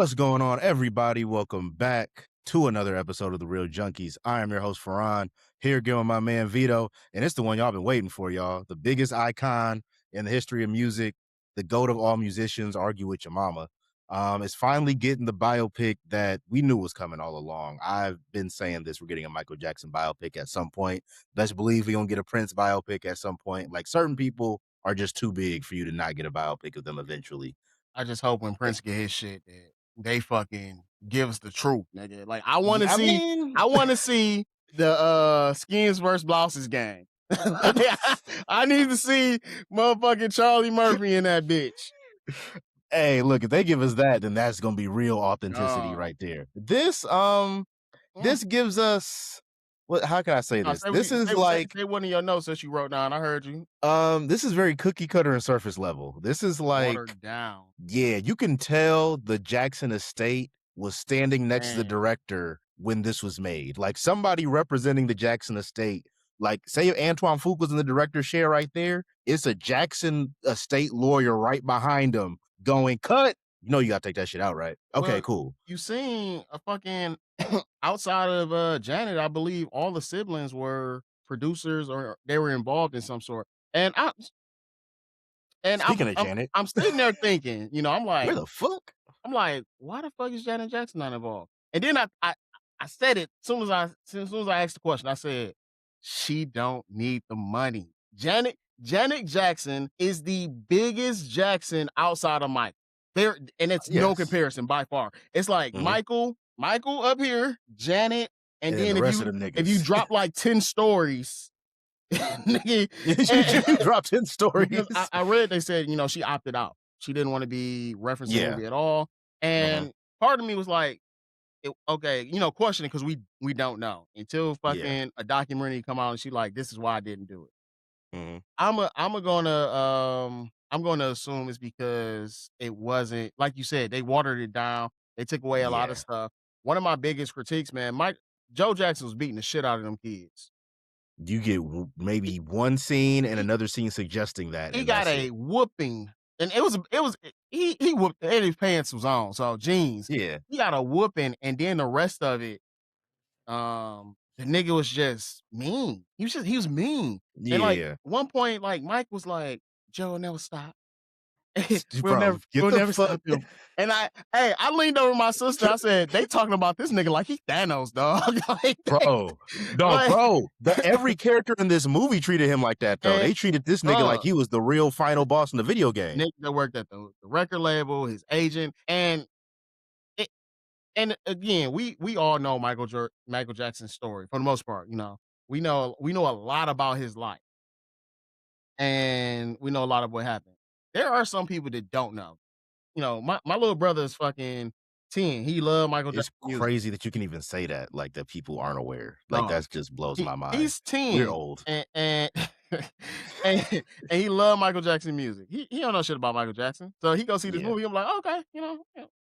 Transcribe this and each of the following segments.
What's going on, everybody? Welcome back to another episode of The Real Junkies. I am your host, Farhan, here again with my man Vito, and it's the one y'all been waiting for, y'all. The biggest icon in the history of music, the GOAT of all musicians, argue with your mama. It's finally getting the biopic that we knew was coming all along. I've been saying this, we're getting a Michael Jackson biopic at some point. Best believe we're going to get a Prince biopic at some point. Like, certain people are just too big for you to not get a biopic of them eventually. I just hope when Prince get his shit that they fucking give us the truth, nigga. Like I want to see the skins versus blouses game. I need to see motherfucking Charlie Murphy in that bitch. Hey, look, if they give us that, then that's gonna be real authenticity right there. This gives us how can I say this? Say one of your notes that you wrote down. I heard you. This is very cookie cutter and surface level. This is like watered down. Yeah, you can tell the Jackson estate was standing next to the director when this was made. Like somebody representing the Jackson estate. Like, say if Antoine Fuqua's in the director's chair right there, it's a Jackson estate lawyer right behind him going, cut. You know you gotta take that shit out, right? Okay, Well, cool. You seen a fucking outside of Janet, I believe all the siblings were producers or they were involved in some sort. And Speaking of Janet, I'm sitting there thinking, you know, I'm like, where the fuck? I'm like, why the fuck is Janet Jackson not involved? And then I said it as soon as I asked the question. I said, she don't need the money. Janet Jackson is the biggest Jackson outside of Mike. There, and it's no comparison by far. It's like Michael up here, Janet, and then the rest of them niggas. If you drop like 10 stories, nigga, you dropped 10 stories. I read they said, you know, she opted out. She didn't want to be referenced in the movie at all. And part of me was like, okay, you know, questioning because we don't know until fucking a documentary come out and she like, this is why I didn't do it. I'm gonna assume it's because it wasn't, like you said, they watered it down. They took away a lot of stuff. One of my biggest critiques, man, Joe Jackson was beating the shit out of them kids. You get maybe one scene and another scene suggesting that. He got a whooping. And it was he whooped, and his pants was on, so jeans. Yeah. He got a whooping, and then the rest of it, the nigga was just mean. He was mean. Yeah. And like one point, like Mike was like, Joe will never stop. we'll never stop him. And I leaned over my sister. I said, they talking about this nigga like he Thanos, dog. Like, bro. Every character in this movie treated him like that, though. They treated this nigga like he was the real final boss in the video game. Nigga that worked at the record label, his agent, and again, we all know Michael Jackson's story for the most part. You know, we know a lot about his life, and we know a lot of what happened. There are some people that don't know. You know, my little brother is fucking 10. He loved Michael Jackson. It's crazy that you can even say that, like that people aren't aware. Like that just blows my mind. He's 10. We're old. And he loved Michael Jackson music. He don't know shit about Michael Jackson. So he go see this movie. I'm like, okay, you know.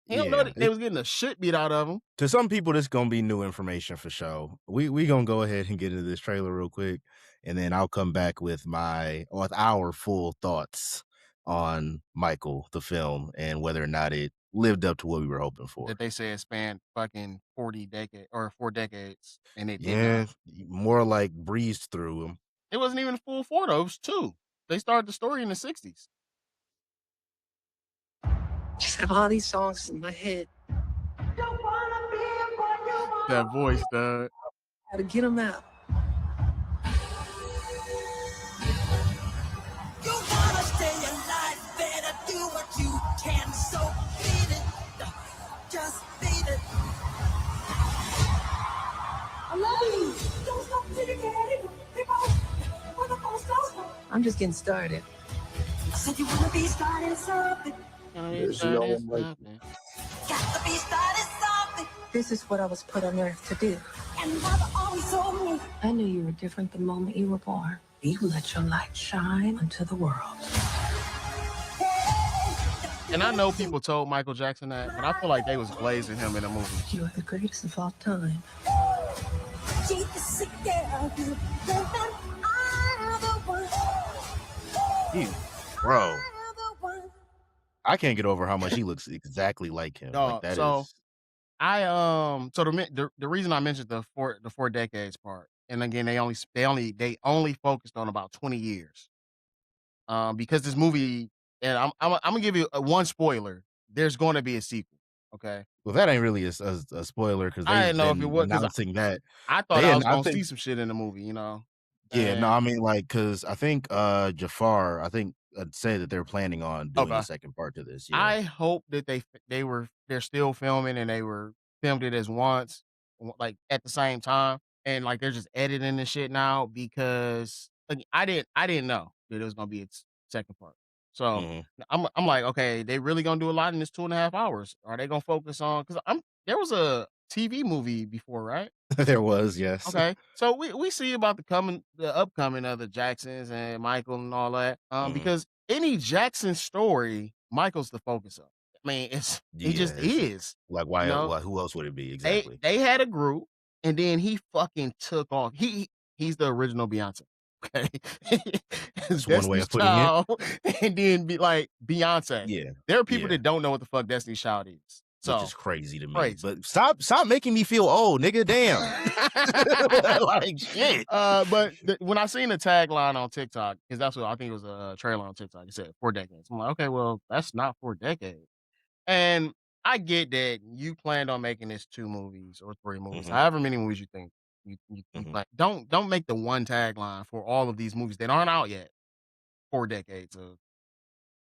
He don't know that they was getting the shit beat out of him. To some people, this gonna be new information for sure. We gonna go ahead and get into this trailer real quick, and then I'll come back with our full thoughts on Michael, the film, and whether or not it lived up to what we were hoping for. That they say it spanned fucking 4 decades, and it did more like breezed through them. It wasn't even full 4 though. It was 2. They started the story in the 60s. Just have all these songs in my head. That voice, dog. How to get them out. You wanna stay alive, better do what you can. So beat it, just beat it. I love you. Don't stop till you get it. I'm just getting started. I said you wanna be starting something. Got to be starting something. This is what I was put on earth to do. And mother always told me. I knew you were different the moment you were born. You let your light shine into the world. And I know people told Michael Jackson that, but I feel like they was glazing him in the movie. You are the greatest of all time. Bro. I can't get over how much he looks exactly like him. Like that So is so the reason I mentioned the 4 decades part, and again they only focused on about 20 years. Because this movie, and I'm gonna give you one spoiler. There's going to be a sequel. Okay. well, that ain't really a spoiler because I they've didn't know if it been was because announcing that. I thought They I and was I gonna think see some shit in the movie, you know. yeah, no, And I mean like because I think Jafar, I think say that they're planning on doing a okay, second part to this. Yeah. I hope that they're still filming and they were filmed it as once, like at the same time, and like they're just editing the shit now because like, I didn't know that it was gonna be its second part. So Hmm. I'm like, okay, they really gonna do a lot in this 2.5 hours? Are they gonna focus on? Because there was a TV movie before, right? There was, yes. Okay, so we see about the upcoming of the Jacksons and Michael and all that, Hmm. because any Jackson story, Michael's the focus of. I mean, it Yeah, just it's is, like you know? why who else would it be They exactly? they had a group, and then he fucking took off. He's the original Beyonce, okay? That's one way Destiny's of putting it. Child, and then be like Beyonce. Yeah, There are people yeah. that don't know what the fuck Destiny's Child is, Which is so crazy to me. crazy. But stop making me feel old, nigga. Damn. Like shit. But when I seen the tagline on TikTok, because that's what I think it was a trailer on TikTok, it said 4 decades. I'm like, okay, well, that's not 4 decades. And I get that you planned on making this 2 movies or 3 movies, Hmm. however many movies you think you Hmm. plan. Don't make the one tagline for all of these movies that aren't out yet. 4 decades of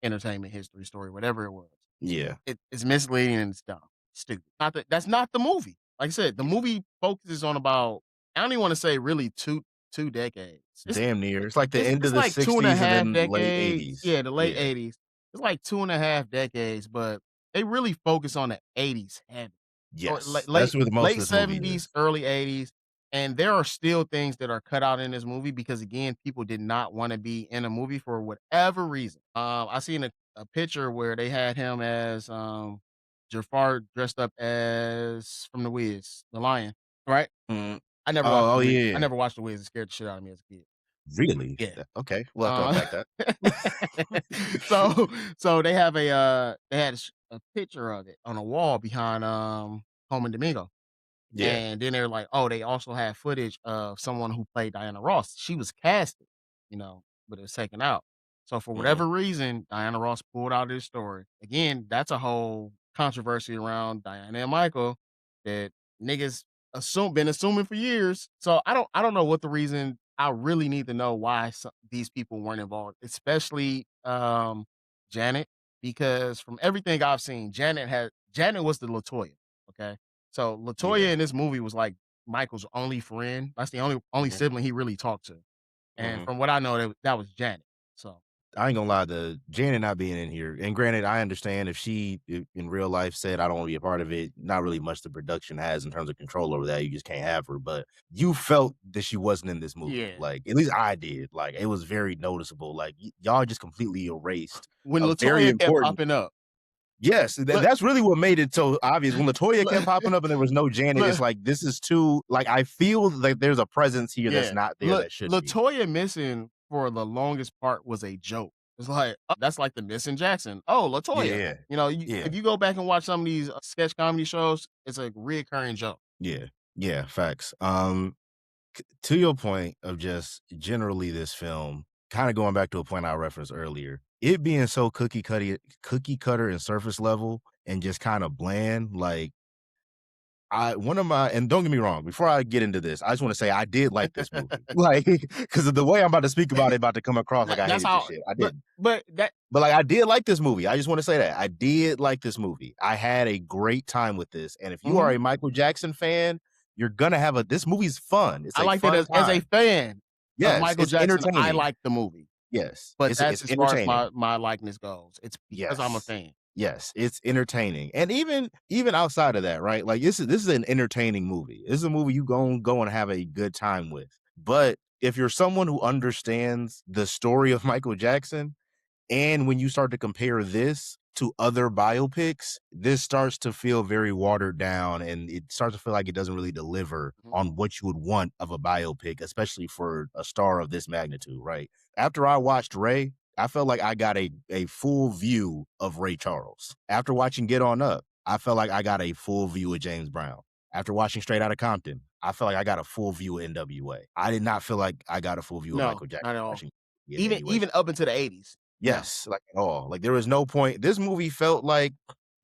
entertainment history story, whatever it was. Yeah. It's misleading and it's dumb, stupid. That's not the movie. Like I said, the movie focuses on about I don't even want to say really two decades. Damn near. It's like the end of It's the like two and a 60s and half then late decades. 80s. Yeah, the late Yeah. 80s. It's like 2.5 decades, but they really focus on the 80s heavy. Or Yes. That's where the most of late this movie 70s, is. early 80s. And there are still things that are cut out in this movie because again, people did not want to be in a movie for whatever reason. I seen a picture where they had him as Jafar dressed up as from the Wiz, the lion, right? Mm. I never watched Oh, the Wiz. yeah, I yeah. never watched the Wiz. It scared the shit out of me as a kid. Really? Yeah. Okay. We'll have to Uh, unpack that. so they have they had a picture of it on a wall behind Home and Domingo. Yeah. And then they're like, oh, they also had footage of someone who played Diana Ross. She was casted, but it was taken out. So for Hmm. whatever reason, Diana Ross pulled out of this story. Again, that's a whole controversy around Diana and Michael that niggas been assuming for years. So I don't know what the reason. I really need to know why these people weren't involved, especially Janet, because from everything I've seen, Janet was the Latoya. Okay. So Latoya Yeah. in this movie was like Michael's only friend. That's the only Hmm. sibling he really talked to. And Hmm. from what I know, that was Janet. So I ain't gonna lie, the Janet not being in here, and granted, I understand if she in real life said I don't want to be a part of it, not really much the production has in terms of control over that. You just can't have her. But you felt that she wasn't in this movie. yeah, Like at least I did. Like it was very noticeable. Like y'all just completely erased when a very Latoya kept important. popping up, Yes, look, that's really what made it so obvious. When Latoya kept look, popping up and there was no Janet, it's look, like this is too. Like I feel like there's a presence here that's yeah, not there look, that should be. Latoya missing for the longest part was a joke. It's like that's like the missing Jackson. Oh, Latoya. Yeah, yeah. If you go back and watch some of these sketch comedy shows, it's a reoccurring joke. Yeah, yeah, facts. To your point of just generally this film, kind of going back to a point I referenced earlier, it being so cookie cutter and surface level and just kind of bland, like and don't get me wrong, before I get into this, I just want to say I did like this movie. Like, because of the way I'm about to speak about it, about to come across like I That's hated this how. shit. I But didn't. that But like I did like this movie. I just want to say that. I did like this movie. I had a great time with this. And if you are mhm. a Michael Jackson fan, you're gonna have this movie's fun. It's I a liked it fun as a time. fan of Yes, Michael it's Jackson. I entertaining. like the movie, Yes, but it's that's as far as entertaining. my likeness goes. It's because I'm a Yes. fan. Yes, it's entertaining. And even outside of that, right? Like this is an entertaining movie. This is a movie you go and have a good time with. But if you're someone who understands the story of Michael Jackson, and when you start to compare this to other biopics, this starts to feel very watered down and it starts to feel like it doesn't really deliver Mhm. on what you would want of a biopic, especially for a star of this magnitude, right? After I watched Ray, I felt like I got a full view of Ray Charles. After watching Get On Up, I felt like I got a full view of James Brown. After watching Straight Outta Compton, I felt like I got a full view of NWA. I did not feel like I got a full view of No, Michael Jackson not at all. watching NWA. Even up into the 80s. Yes, like at all. Like there was no point. This movie felt like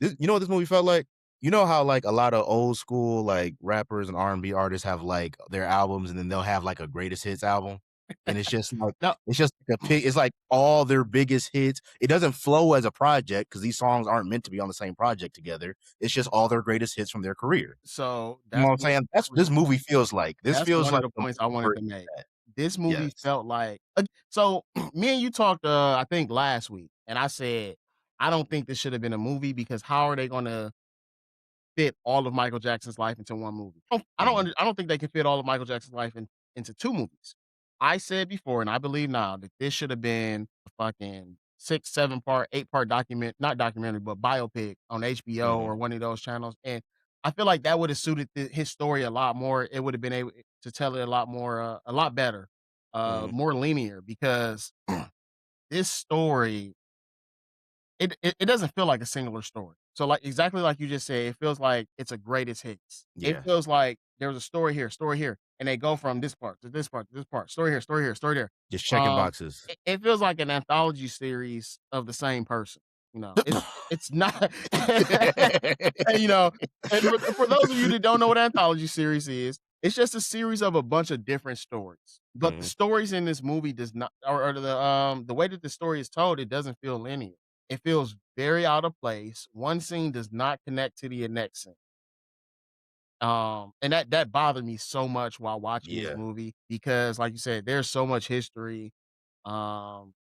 this, you know what this movie felt like? You know how like a lot of old school like rappers and R&B artists have like their albums and then they'll have like a greatest hits album. And it's just like No. it's just like it's like all their biggest hits. It doesn't flow as a project because these songs aren't meant to be on the same project together. It's just all their greatest hits from their career. So You know what I'm saying? That's what this movie feels like. This that's feels one like of the points I wanted to make. This movie Yes. felt like so me and you talked I think last week, and I said I don't think this should have been a movie because how are they gonna fit all of Michael Jackson's life into one movie? I don't think they can fit all of Michael Jackson's life into two movies. I said before, and I believe now that this should have been a fucking 6, 7-part, 8-part not documentary, but biopic on HBO or one of those channels. And I feel like that would have suited his story a lot more. It would have been able to tell it a lot better, more linear because this story it doesn't feel like a singular story. So like exactly like you just said, it feels like it's a greatest hits. Yeah. It feels like there's a story here, and they go from this part to this part to this part. Story here, story here, story there. Just checking boxes. It feels like an anthology series of the same person. You know, it's not. You know, and for those of you that don't know what anthology series is, it's just a series of a bunch of different stories. But the stories in this movie does not, or the way that the story is told, it doesn't feel linear. It feels very out of place. One scene does not connect to the next scene. And that bothered me so much while watching this movie because, like you said, there's so much history, um,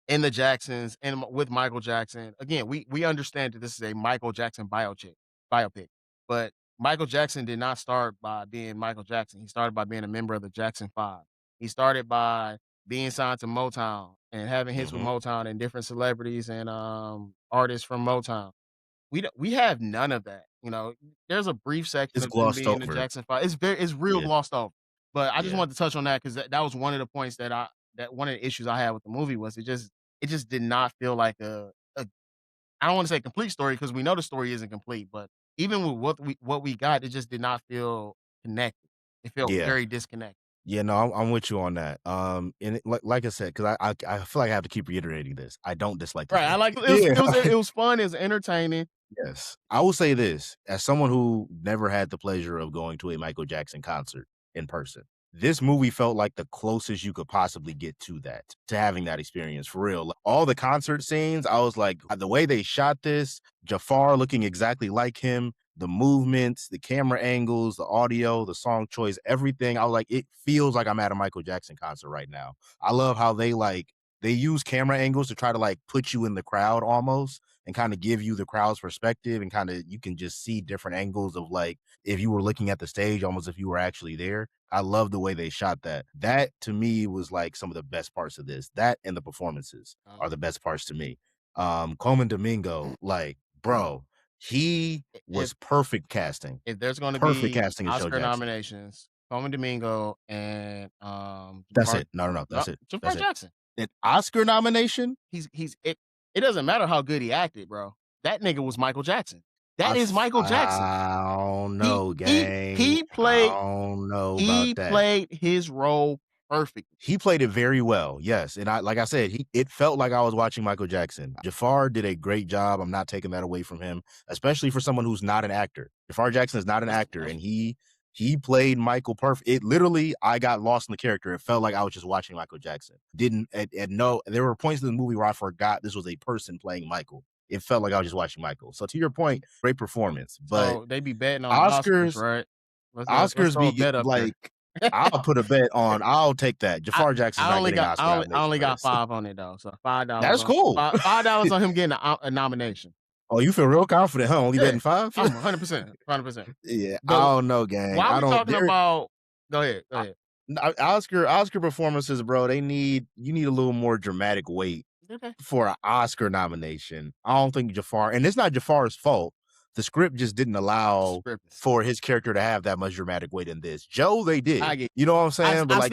in the Jacksons and with Michael Jackson. Again, we understand that this is a Michael Jackson biopic, but Michael Jackson did not start by being Michael Jackson. He started by being a member of the Jackson 5. He started by being signed to Motown and having hits with Motown and different celebrities and artists from Motown. We have none of that. You know, there's a brief section It's of them glossed being the over. Jackson 5. It's real glossed over. But I just wanted to touch on that because that was one of the points that one of the issues I had with the movie was it just did not feel like a I don't want to say complete story because we know the story isn't complete, but even with what we got, it just did not feel connected. It felt very disconnected. Yeah, no, I'm with you on that. And like I said, because I feel like I have to keep reiterating this. I don't dislike this. Right. I like it was fun, it was entertaining. Yes. I will say this, as someone who never had the pleasure of going to a Michael Jackson concert in person, this movie felt like the closest you could possibly get to that, to having that experience for real. Like, all the concert scenes, I was like, the way they shot this, Jafar looking exactly like him, the movements, the camera angles, the audio, the song choice, everything. I was like, it feels like I'm at a Michael Jackson concert right now. I love how they use camera angles to try to like put you in the crowd almost and kind of give you the crowd's perspective and kind of you can just see different angles of like if you were looking at the stage, almost if you were actually there. I love the way they shot that. That to me was like some of the best parts of this. That and the performances are the best parts to me. Coleman Domingo, like, bro, he was perfect casting. If there's going to Perfect be casting as Joe Oscar Jackson. nominations, Coleman Domingo and That's it. No, that's it. Jafar That's it. Jackson. An Oscar nomination? It doesn't matter how good he acted, bro. That nigga was Michael Jackson. That is Michael Jackson. I don't know, gang. He played. I don't know He about that. played his role perfectly. He played it very well, yes. And like I said, it felt like I was watching Michael Jackson. Jafar did a great job. I'm not taking that away from him, especially for someone who's not an actor. Jafar Jackson is not an actor, and he played Michael perfect. It literally, I got lost in the character. It felt like I was just watching Michael Jackson. There were points in the movie where I forgot this was a person playing Michael. It felt like I was just watching Michael. So to your point, great performance. But so they be betting on Oscars, right? Let's Oscars be like I'll put a bet on. I'll take that. Jafar Jackson's not getting an Oscar nomination. I only got $5 on it though, so $5. That's cool. $5 on him getting a nomination. Oh, you feel real confident, huh? Only betting 5? I'm 100%. Yeah, I don't know, gang. Why are we talking about? Go ahead. Oscar performances, bro. You need a little more dramatic weight for an Oscar nomination. I don't think Jafar, and it's not Jafar's fault. the script just didn't allow for his character to have that much dramatic weight in this. Joe, they did. You know what I'm saying? But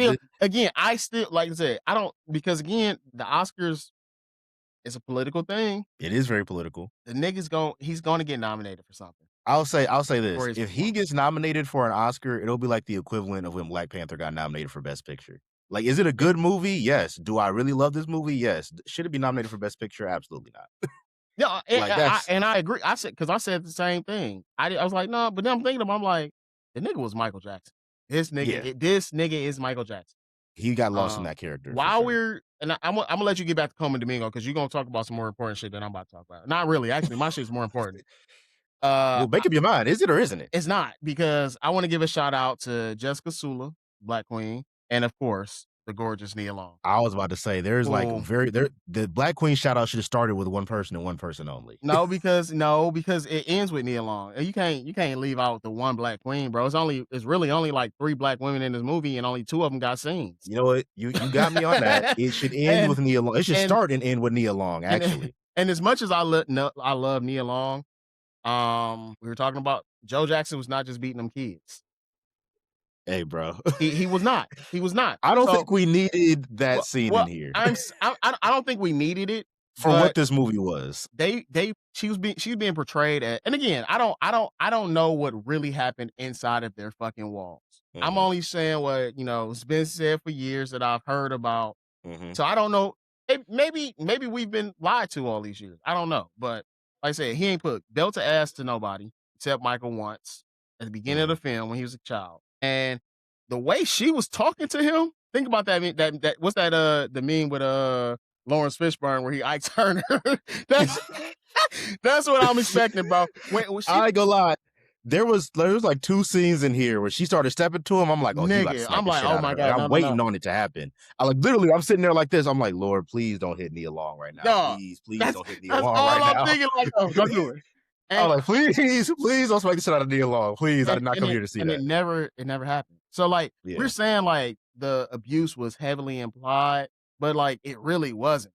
I still, like I said, I don't, because again, the Oscars is a political thing. It is very political. The nigga's he's going to get nominated for something. I'll say this. If he gets nominated for an Oscar, it'll be like the equivalent of when Black Panther got nominated for Best Picture. Like, is it a good movie? Yes. Do I really love this movie? Yes. Should it be nominated for Best Picture? Absolutely not. Yeah, and I agree. I said the same thing. I was like, no, but then I'm thinking about, I'm like, the nigga was Michael Jackson. This nigga is Michael Jackson. He got lost in that character. While I'm gonna let you get back to Como Domingo, because you're gonna talk about some more important shit than I'm about to talk about. Not really, actually, my shit's more important. Well, make up your mind. Is it or isn't it? It's not, because I want to give a shout out to Jessica Sula, Black Queen, and of course the gorgeous Nia Long. I was about to say there's the Black Queen shout out should have started with one person and one person only. No, because it ends with Nia Long. You can't leave out the one Black Queen, bro. It's really only like 3 Black women in this movie, and only 2 of them got scenes. You know what? You got me on that. It should end with Nia Long. It should start and end with Nia Long, actually. And as much as I love Nia Long, we were talking about Joe Jackson was not just beating them kids. Hey, bro. He was not. He was not. I don't think we needed that scene in here. I don't think we needed it for what this movie was. She was being portrayed as, and again, I don't know what really happened inside of their fucking walls. Mm-hmm. I'm only saying what, it's been said for years that I've heard about. Mm-hmm. So I don't know. Maybe we've been lied to all these years. I don't know. But like I said, he ain't put belt to ass to nobody except Michael once at the beginning of the film when he was a child. And the way she was talking to him, think about that. That what's that? The meme with Lawrence Fishburne where he Ike Turner. That's what I'm expecting, bro. I ain't gonna lie. There was like 2 scenes in here where she started stepping to him. I'm like, oh, nigga, I'm like, oh my god, I'm waiting on it to happen. I'm sitting there like this. I'm like, Lord, please don't hit Nia Long right now. No, please don't hit Nia Long right now. That's all I'm thinking. Like, oh, don't do it. I'm like, please don't smack the shit out of Nia Long. Please, I did not come here to see that. And it never happened. So like, we're saying like the abuse was heavily implied, but like it really wasn't.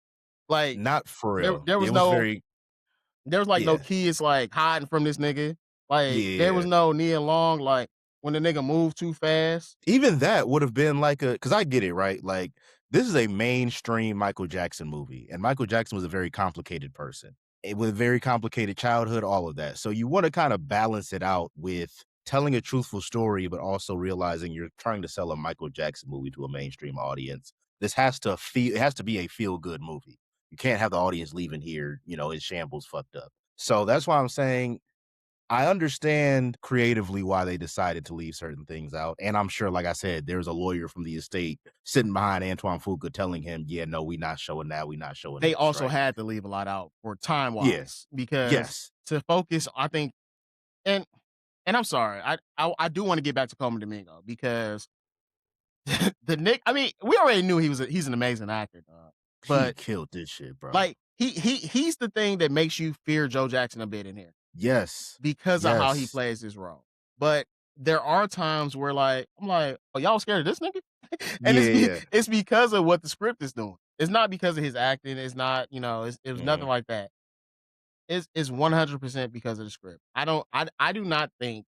Like, not for real. There was no kids like hiding from this nigga. Like there was no Nia Long. Like when the nigga moved too fast. Even that would have been like because I get it, right? Like this is a mainstream Michael Jackson movie, and Michael Jackson was a very complicated person. With a very complicated childhood, all of that. So you want to kind of balance it out with telling a truthful story, but also realizing you're trying to sell a Michael Jackson movie to a mainstream audience. It has to be a feel-good movie. You can't have the audience leaving here, in shambles, fucked up. So that's why I'm saying I understand creatively why they decided to leave certain things out. And I'm sure, like I said, there's a lawyer from the estate sitting behind Antoine Fuqua telling him, yeah, no, we're not showing that. We're not showing that. They also had to leave a lot out for time-wise. Yes. Because to focus, I think, and I'm sorry, I do want to get back to Como Domingo because we already knew he's an amazing actor, but he killed this shit, bro. Like he's the thing that makes you fear Joe Jackson a bit in here. Yes. Because of how he plays his role. But there are times where I'm like, oh, y'all scared of this nigga? And it's because of what the script is doing. It's not because of his acting. It's not, it was nothing like that. It's 100% because of the script. I do not think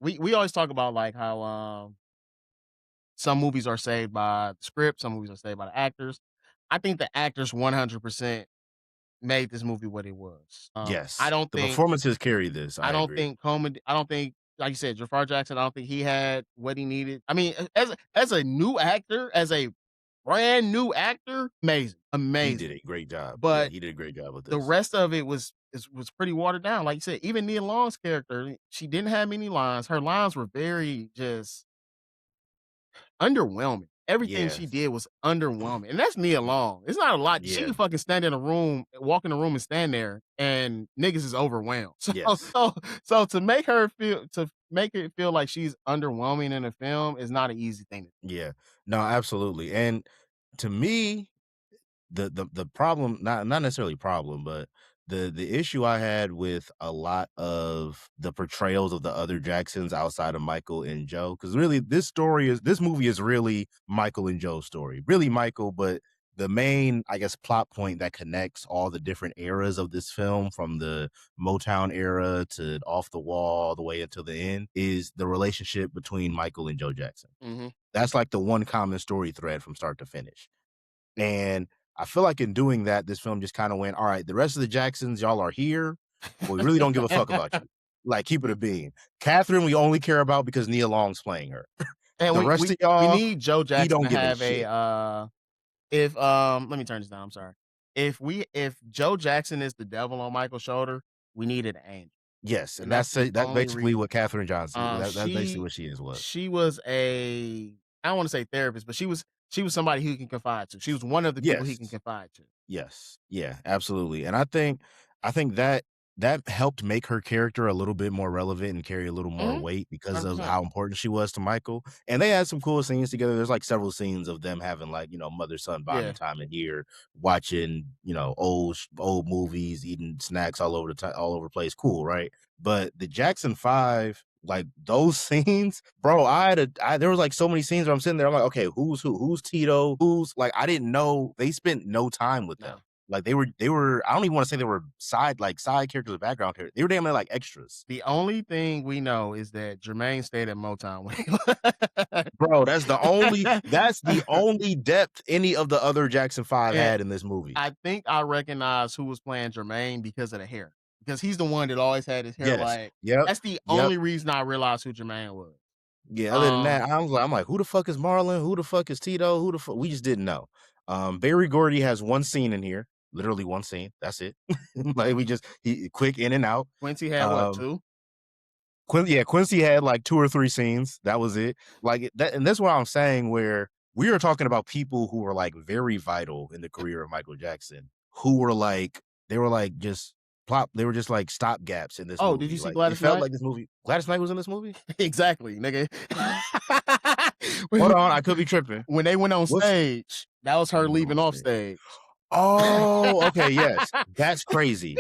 we always talk about like how some movies are saved by the script, some movies are saved by the actors. I think the actors 100% made this movie what it was. Yes. I don't think performances carry this. I don't think like you said, Jafar Jackson, I don't think he had what he needed. I mean, as a new actor, as a brand new actor, amazing. He did a great job. But he did a great job with this. The rest of it was pretty watered down. Like you said, even Nia Long's character, she didn't have many lines. Her lines were very just underwhelming. Everything she did was underwhelming. And that's Nia Long. It's not a lot. Yeah. She can fucking walk in a room and stand there and niggas is overwhelmed. So to make it feel like she's underwhelming in a film is not an easy thing. Yeah. No, absolutely. And to me, the problem, not necessarily problem, but the issue I had with a lot of the portrayals of the other Jacksons outside of Michael and Joe, because really this movie is really Michael and Joe's story. Really Michael, but the main, I guess, plot point that connects all the different eras of this film, from the Motown era to Off the Wall all the way until the end, is the relationship between Michael and Joe Jackson. Mm-hmm. That's like the one common story thread from start to finish. And I feel like in doing that, this film just kind of went, all right, the rest of the Jacksons, y'all are here, but we really don't give a fuck about you. Like, keep it a bean. Catherine, we only care about because Nia Long's playing her. And the rest of y'all, we need Joe Jackson to give have a if let me turn this down. I'm sorry. If Joe Jackson is the devil on Michael's shoulder, we need an angel. Yes, and that's basically what Catherine Johnson. That's basically what she was. She was I don't want to say therapist, but she was somebody he can confide to. She was one of the people he can confide to. Yes, yeah, absolutely. And I think that helped make her character a little bit more relevant and carry a little more weight because of how important she was to Michael. And they had some cool scenes together. There's like several scenes of them having like, mother-son bonding time in here, watching, old movies, eating snacks all over the place. Cool, right? But the Jackson 5, like those scenes, bro, there was like so many scenes where I'm sitting there, I'm like, okay, who's who? Who's Tito? Who's like, I didn't know they spent no time with them. Like they were, I don't even want to say they were side characters or background characters. They were damn near like extras. The only thing we know is that Jermaine stayed at Motown. Bro, that's the only depth any of the other Jackson 5 had in this movie. I think I recognize who was playing Jermaine because of the hair. Because he's the one that always had his hair that's the only reason I realized who Jermaine was. Yeah, other than that, I'm like, who the fuck is Marlon? Who the fuck is Tito? Who the fuck? We just didn't know. Barry Gordy has one scene in here. Literally one scene. That's it. Like he quick in and out. Quincy had what, 2? Quincy had like 2 or 3 scenes. That was it. Like that, and that's what I'm saying, where we are talking about people who were like very vital in the career of Michael Jackson, who were like, they were just like stopgaps in this movie. Oh, did you see like, Gladys Knight? It felt like this movie. Gladys Knight was in this movie? Exactly, nigga. Hold on, I could be tripping. When they went on stage, that was her leaving off stage. Oh, okay, yes. That's crazy.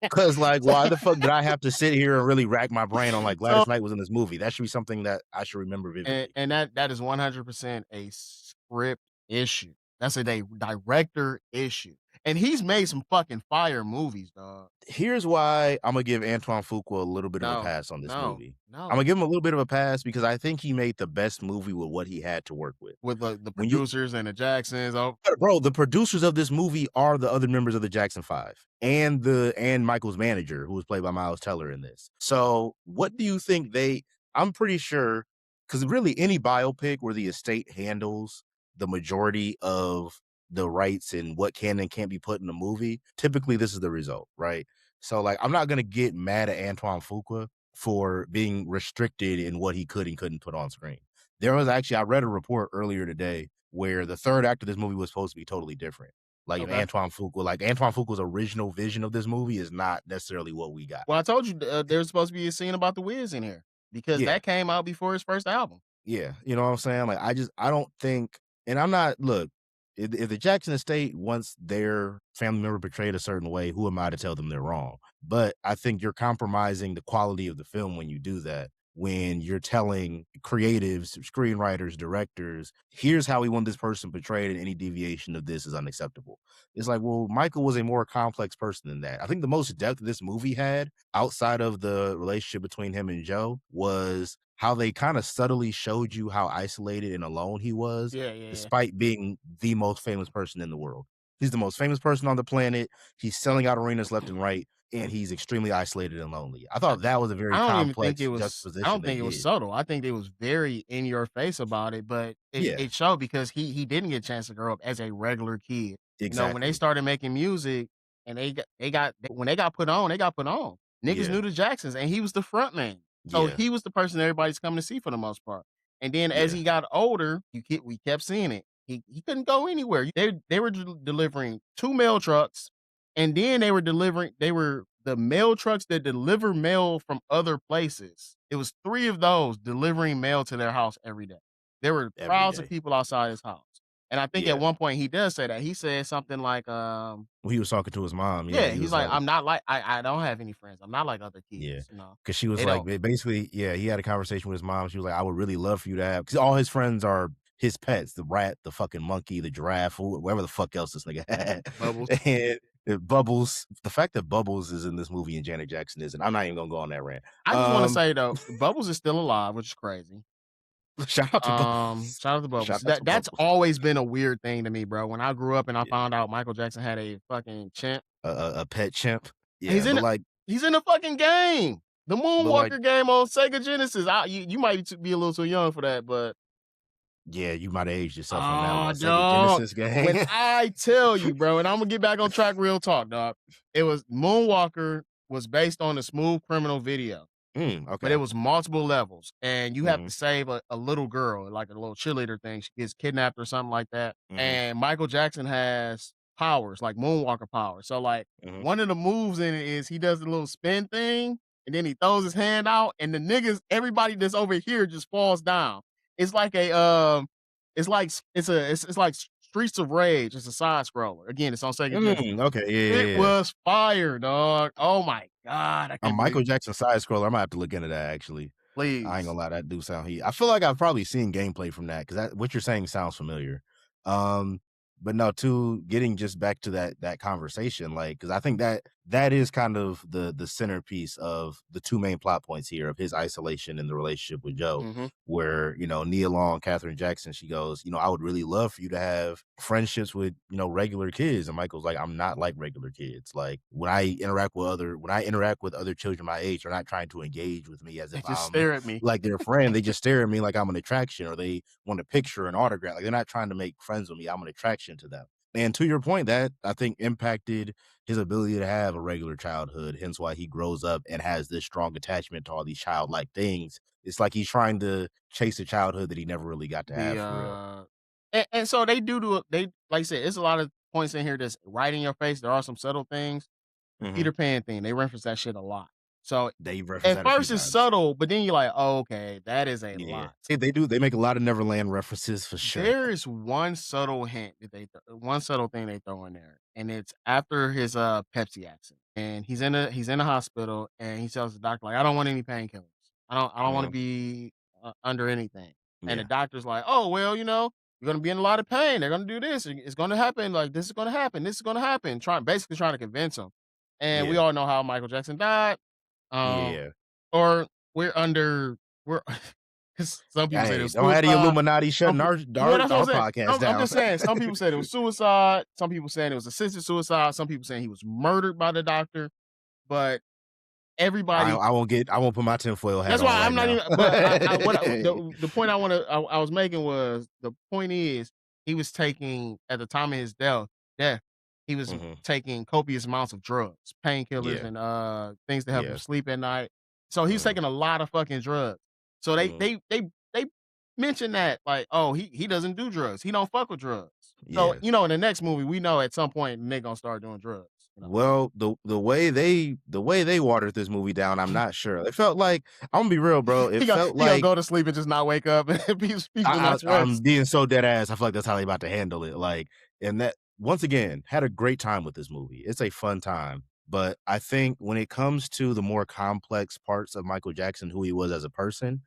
Because, like, why the fuck did I have to sit here and really rack my brain on, like, Gladys Knight was in this movie? That should be something that I should remember vividly. And that is 100% a script issue. That's a director issue. And he's made some fucking fire movies, dog. Here's why I'm going to give Antoine Fuqua a little bit of a pass on this movie. I'm going to give him a little bit of a pass because I think he made the best movie with what he had to work with. With the producers and the Jacksons. Oh. Bro, the producers of this movie are the other members of the Jackson 5 and Michael's manager, who was played by Miles Teller in this. So what do you think I'm pretty sure, because really any biopic where the estate handles the majority of the rights and what can and can't be put in a movie, typically this is the result, right? So like, I'm not going to get mad at Antoine Fuqua for being restricted in what he could and couldn't put on screen. There was actually, I read a report earlier today where the third act of this movie was supposed to be totally different. Like Antoine Fuqua's original vision of this movie is not necessarily what we got. Well, I told you there's supposed to be a scene about the Wiz in here because that came out before his first album. Yeah, you know what I'm saying? Like, I don't think, and I'm not, look, if the Jackson estate wants their family member portrayed a certain way, who am I to tell them they're wrong? But I think you're compromising the quality of the film when you do that, when you're telling creatives, screenwriters, directors, here's how we want this person portrayed, and any deviation of this is unacceptable. It's like, well, Michael was a more complex person than that. I think the most depth this movie had, outside of the relationship between him and Joe, was how they kind of subtly showed you how isolated and alone he was, despite being the most famous person in the world. He's the most famous person on the planet. He's selling out arenas left and right, and he's extremely isolated and lonely. I thought that was a very complex juxtaposition. I don't think it was subtle. I think it was very in your face about it, but it showed because he didn't get a chance to grow up as a regular kid. Exactly. When they started making music and when they got put on, Niggas knew the Jacksons, and he was the front man. So he was the person everybody's coming to see for the most part. And then as he got older, we kept seeing it. He couldn't go anywhere. They were delivering 2 mail trucks, and then they were the mail trucks that deliver mail from other places. It was 3 of those delivering mail to their house every day. There were crowds of people outside his house. And I think at one point he does say that. He said something like, he was talking to his mom. He's like, I'm not like, I don't have any friends. I'm not like other kids. Because she was basically, he had a conversation with his mom. She was like, I would really love for you to have, because all his friends are his pets, the rat, the fucking monkey, the giraffe, whatever the fuck else this nigga had. Bubbles. And Bubbles, the fact that Bubbles is in this movie and Janet Jackson isn't, I'm not even gonna go on that rant. I just want to say though, Bubbles is still alive, which is crazy. Shout out to Bubbles. Shout out to Bubbles. Shout out to That's Bubbles. always been a weird thing to me, bro. When I grew up and I found out Michael Jackson had a fucking chimp, a pet chimp. Yeah, he's in the fucking game, the Moonwalker game on Sega Genesis. You might be a little too young for that, but yeah, you might have aged yourself on that one. Sega Genesis game. When I tell you, bro, and I'm gonna get back on track, real talk, dog. It was Moonwalker was based on the Smooth Criminal video. Okay. But it was multiple levels, and you have to save a little girl, like a little cheerleader thing. She gets kidnapped or something like that. And Michael Jackson has powers, like Moonwalker powers. So, like, one of the moves in it is he does the little spin thing, and then he throws his hand out, and the niggas, everybody that's over here just falls down. It's like it's like Streets of Rage. It's a side scroller. Again, it's on Sega Genesis. Okay, It was fire, dog. Oh my God. A Michael Jackson side scroller. I might have to look into that actually. Please. I ain't gonna lie, that do sound heat. I feel like I've probably seen gameplay from that because what you're saying sounds familiar. But no, to getting just back to that conversation, like, because I think that is kind of the centerpiece of the two main plot points here of his isolation and the relationship with Joe, where, Nia Long, Katherine Jackson, she goes, I would really love for you to have friendships with, regular kids. And Michael's like, I'm not like regular kids. Like when I interact with other children my age, they're not trying to engage with me as if just stare at me like their friend. They just stare at me like I'm an attraction, or they want a picture, an autograph. Like they're not trying to make friends with me. I'm an attraction to them. And to your point, that I think impacted his ability to have a regular childhood, hence why he grows up and has this strong attachment to all these childlike things. It's like he's trying to chase a childhood that he never really got to have for real. And so they like I said, it's a lot of points in here that's right in your face. There are some subtle things. The Peter Pan thing, they reference that shit a lot. So at first it's subtle, but then you're like, oh, okay, that is a lot. They make a lot of Neverland references for sure. There is one subtle hint that one subtle thing they throw in there, and it's after his Pepsi accident, and he's in a hospital, and he tells the doctor like, I don't want any painkillers. I don't want to be under anything. And the doctor's like, oh well, you're gonna be in a lot of pain. They're gonna do this. It's gonna happen. Like this is gonna happen. This is gonna happen. Basically trying to convince him. And we all know how Michael Jackson died. Or because some people say it was don't have the Illuminati shutting our podcast down. I'm just saying, some people said it was suicide. Some people saying it was assisted suicide. Some people saying he was murdered by the doctor. But everybody, I won't put my tinfoil hat. That's why I'm not even. But the point I was making was, the point is he was taking, at the time of his death. He was taking copious amounts of drugs, painkillers, and things to help him sleep at night. So he's taking a lot of fucking drugs. So they mention that, like, oh, he doesn't do drugs. He don't fuck with drugs. So in the next movie, we know at some point they're gonna start doing drugs. Well, the way they watered this movie down, I'm not sure. It felt like, I'm gonna be real, bro. It felt like he'll go to sleep and just not wake up. I'm being so dead ass. I feel like that's how they about to handle it. Like, and that, once again, had a great time with this movie. It's a fun time. But I think when it comes to the more complex parts of Michael Jackson, who he was as a person,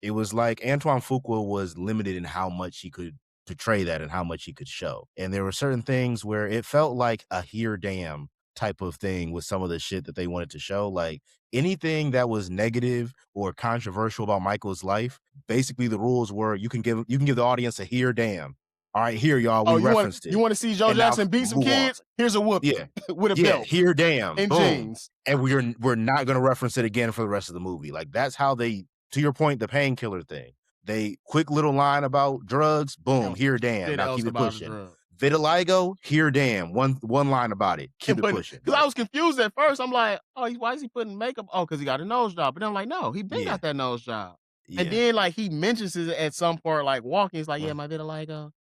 it was like Antoine Fuqua was limited in how much he could portray that and how much he could show. And there were certain things where it felt like a here damn type of thing with some of the shit that they wanted to show. Like anything that was negative or controversial about Michael's life, basically the rules were you can give the audience a here damn. All right, here, y'all, we referenced it. You want to see Joe Jackson beat some kids? Here's a whoop with a belt. Here, damn. And boom. jeans. And we're not going to reference it again for the rest of the movie. Like, that's how they, to your point, the painkiller thing. They, quick little line about drugs, boom, here, damn. Now keep it pushing. Vitiligo, here, damn. One line about it. Keep it pushing. Because I was confused at first. I'm like, oh, why is he putting makeup? Oh, because he got a nose job. But then I'm like, no, he been got that nose job. And then, like, he mentions it at some part, like, walking. He's like, my vitiligo.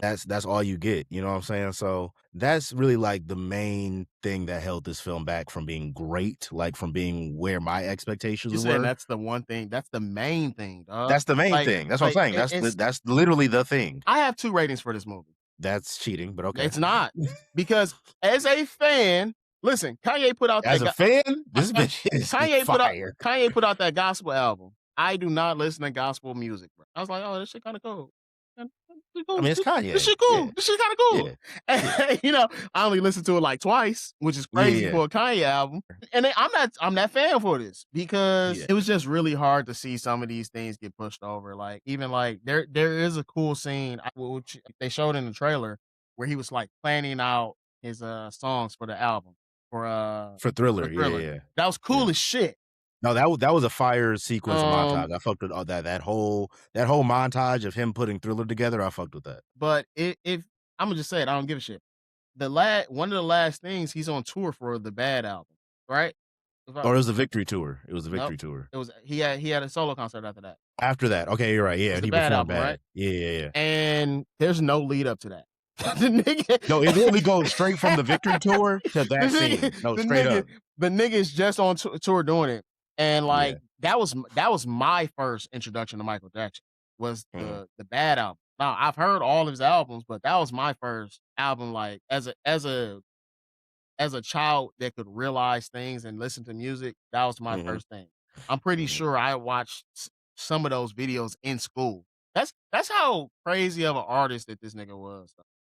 That's all you get, you know what I'm saying? So that's really like the main thing that held this film back from being great, like from being where my expectations were. That's the one thing. That's the main thing, dog. That's the main thing. That's what I'm saying. That's literally the thing. I have 2 ratings for this movie. That's cheating, but okay. It's not, because as a fan, listen, Kanye put out as a fan. This bitch is fire. Kanye put out that gospel album. I do not listen to gospel music, bro. I was like, oh, this shit kind of cool. I mean, it's Kanye. This shit cool. Yeah. This shit kind of cool. Yeah. And, you know, I only listened to it like twice, which is crazy for a Kanye album. And I'm that fan for this because it was just really hard to see some of these things get pushed over. Like even like there is a cool scene which they showed in the trailer where he was like planning out his songs for the album for Thriller. Yeah. That was cool as shit. No, that was a fire sequence of montage. I fucked with all that whole montage of him putting Thriller together. I fucked with that. But if I'm gonna just say it, I don't give a shit. One of the last things he's on tour for the Bad album, right? Or it was the Victory tour. It was the Victory tour. It was he had a solo concert after that. After that, okay, you're right. Yeah, he performed album, Bad. Right? Yeah. And there's no lead up to that. The nigga, no, it literally goes straight from the Victory tour to that scene. No, straight up. The nigga's just on tour doing it. And like that was my first introduction to Michael Jackson was the Bad album. Now I've heard all of his albums, but that was my first album. Like as a child that could realize things and listen to music, that was my first thing. I'm pretty sure I watched some of those videos in school. That's how crazy of an artist that this nigga was.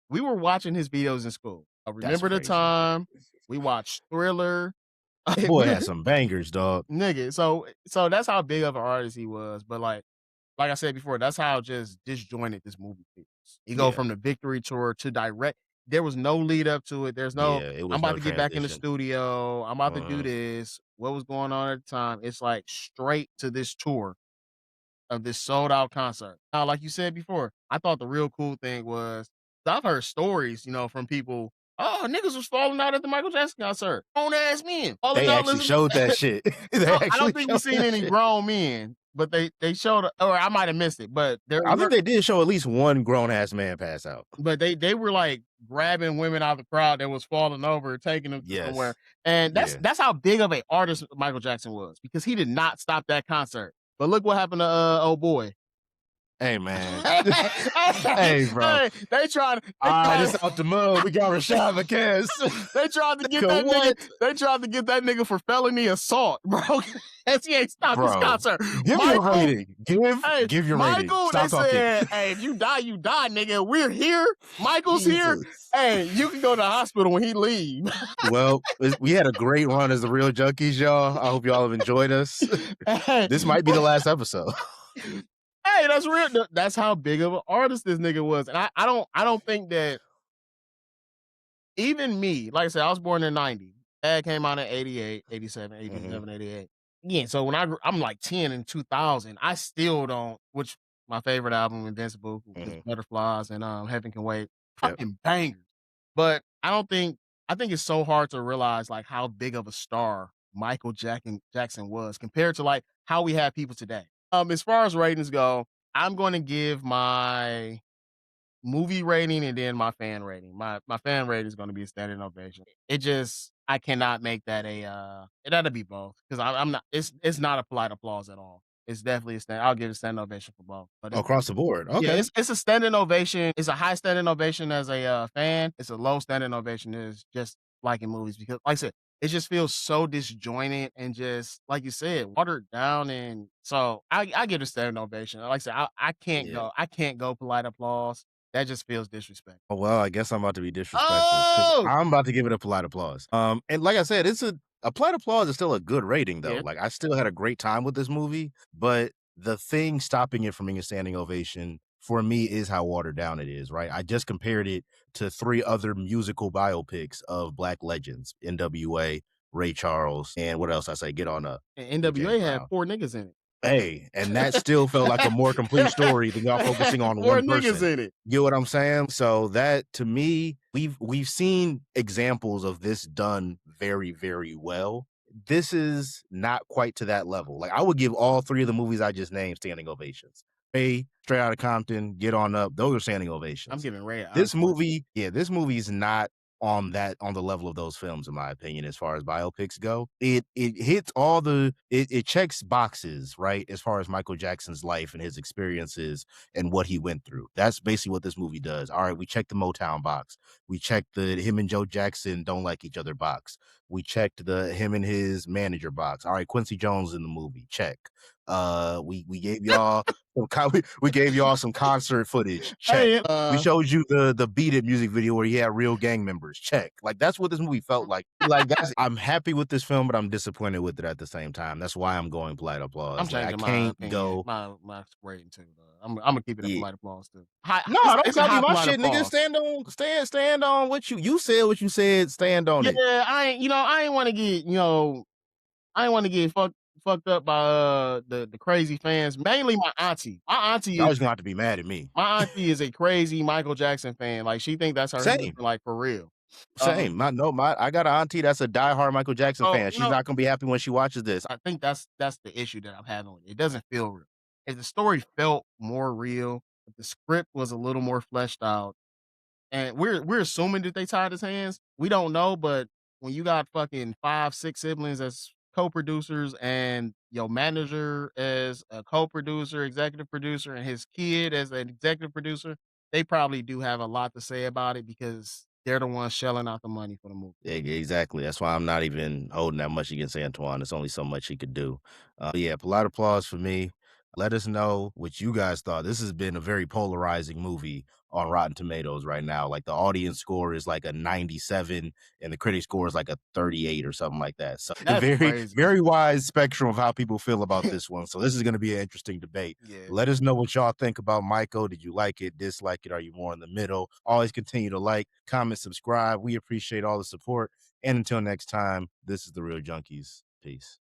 We were watching his videos in school. I remember the time we watched Thriller. Boy had some bangers, dog. Nigga. So that's how big of an artist he was. But like I said before, that's how just disjointed this movie feels. You go from the Victory tour to direct. There was no lead up to it. There's no, I'm about to get back in the studio. I'm about to do this. What was going on at the time? It's like straight to this tour of this sold out concert. Now, like you said before, I thought the real cool thing was I've heard stories, you know, from people. Oh, niggas was falling out at the Michael Jackson concert. Grown ass men. They actually showed that shit. I don't think we've seen any grown men, but they showed, or I might have missed it, but I think they did show at least one grown ass man pass out. But they were like grabbing women out of the crowd that was falling over, taking them somewhere. And that's how big of an artist Michael Jackson was because he did not stop that concert. But look what happened to old boy. Hey man, hey bro, hey, they tried. It's out the mud. We got Rashad McCants. They tried to get that nigga. They tried to get that nigga for felony assault, bro. As he ain't stopped his concert. Give your rating. Give your rating. Michael, Stop talking. Said, hey, if you die, you die, nigga. We're here. Michael's here. Hey, you can go to the hospital when he leave. Well, we had a great run as the Real Junkies, y'all. I hope y'all have enjoyed us. This might be the last episode. Hey, that's real. That's how big of an artist this nigga was. And I don't think that even me, like I said, I was born in 90. Dad came out in 88, 87, 87, 88. Yeah, so when I'm like 10 in 2000, I still don't, which my favorite album, Invincible, is Butterflies and Heaven Can Wait. Fucking bangers. But I think it's so hard to realize like how big of a star Michael Jackson was compared to like how we have people today. As far as ratings go, I'm going to give my movie rating and then my fan rating. My fan rating is going to be a standing ovation. I cannot make that it had to be both because I'm not. It's not a polite applause at all. It's definitely I'll give a standing ovation for both. But across the board, okay. Yeah, it's a standing ovation. It's a high standing ovation as a fan. It's a low standing ovation is just liking movies because, like I said, it just feels so disjointed and just like you said, watered down. And so I give it a standing ovation. Like I said, I can't go polite applause. That just feels disrespectful. Oh, well, I guess I'm about to be disrespectful. I'm about to give it a polite applause. And like I said, it's a polite applause is still a good rating though. Yeah. Like I still had a great time with this movie, but the thing stopping it from being a standing ovation for me is how watered down it is, right? I just compared it to 3 other musical biopics of Black legends, NWA, Ray Charles, and what else I say? Get On Up. And NWA had 4 niggas in it. Hey, and that still felt like a more complete story than y'all focusing on 4 one person. Niggas in it. You know what I'm saying? So that to me, we've seen examples of this done very, very well. This is not quite to that level. Like I would give all 3 of the movies I just named standing ovations. Ray, Straight Outta Compton, Get On Up, those are standing ovations. I'm giving Ray. This movie is not on the level of those films, in my opinion, as far as biopics go. It hits all it checks boxes, right, as far as Michael Jackson's life and his experiences and what he went through. That's basically what this movie does. All right, we checked the Motown box. We checked the him and Joe Jackson don't like each other box. We checked the him and his manager box. All right, Quincy Jones in the movie, check. We gave y'all We gave y'all some concert footage. Check. Hey, We showed you the Beat It music video where he had real gang members. Check. Like that's what this movie felt like. Like I'm happy with this film, but I'm disappointed with it at the same time. That's why I'm going polite applause. I'm Like I changing my can't opinion. go. My rating too. I'm gonna keep it at Yeah. polite applause too. No, It's, don't it's a copy high my polite shit, nigga. applause. Stand on what you said. What you said. Stand on it. Yeah, I ain't want to get I ain't want to get fucked up by the crazy fans. Mainly my auntie. Y'all just gonna have to be mad at me. My auntie is a crazy Michael Jackson fan. Like she think that's her hero, Same. like for real. Same. I got an auntie that's a diehard Michael Jackson So fan. She's not gonna be happy when she watches this. I think that's the issue that I'm having with it. It doesn't feel real. If the story felt more real, if the script was a little more fleshed out, and we're assuming that they tied his hands. We don't know, but when you got fucking 5, 6 siblings as co-producers and your manager as a co-producer, executive producer, and his kid as an executive producer, they probably do have a lot to say about it because they're the ones shelling out the money for the movie. Exactly. That's why I'm not even holding that much against Antoine. There's only so much he could do. Yeah, polite applause for me. Let us know what you guys thought. This has been a very polarizing movie on Rotten Tomatoes right now. Like the audience score is like a 97 and the critic score is like a 38 or something like that. So That's very, crazy. very wide spectrum of how people feel about this one. So this is going to be an interesting debate. Yeah. Let us know what y'all think about Michael. Did you like it, dislike it? Are you more in the middle? Always continue to like, comment, subscribe. We appreciate all the support. And until next time, this is The Real Junkies. Peace.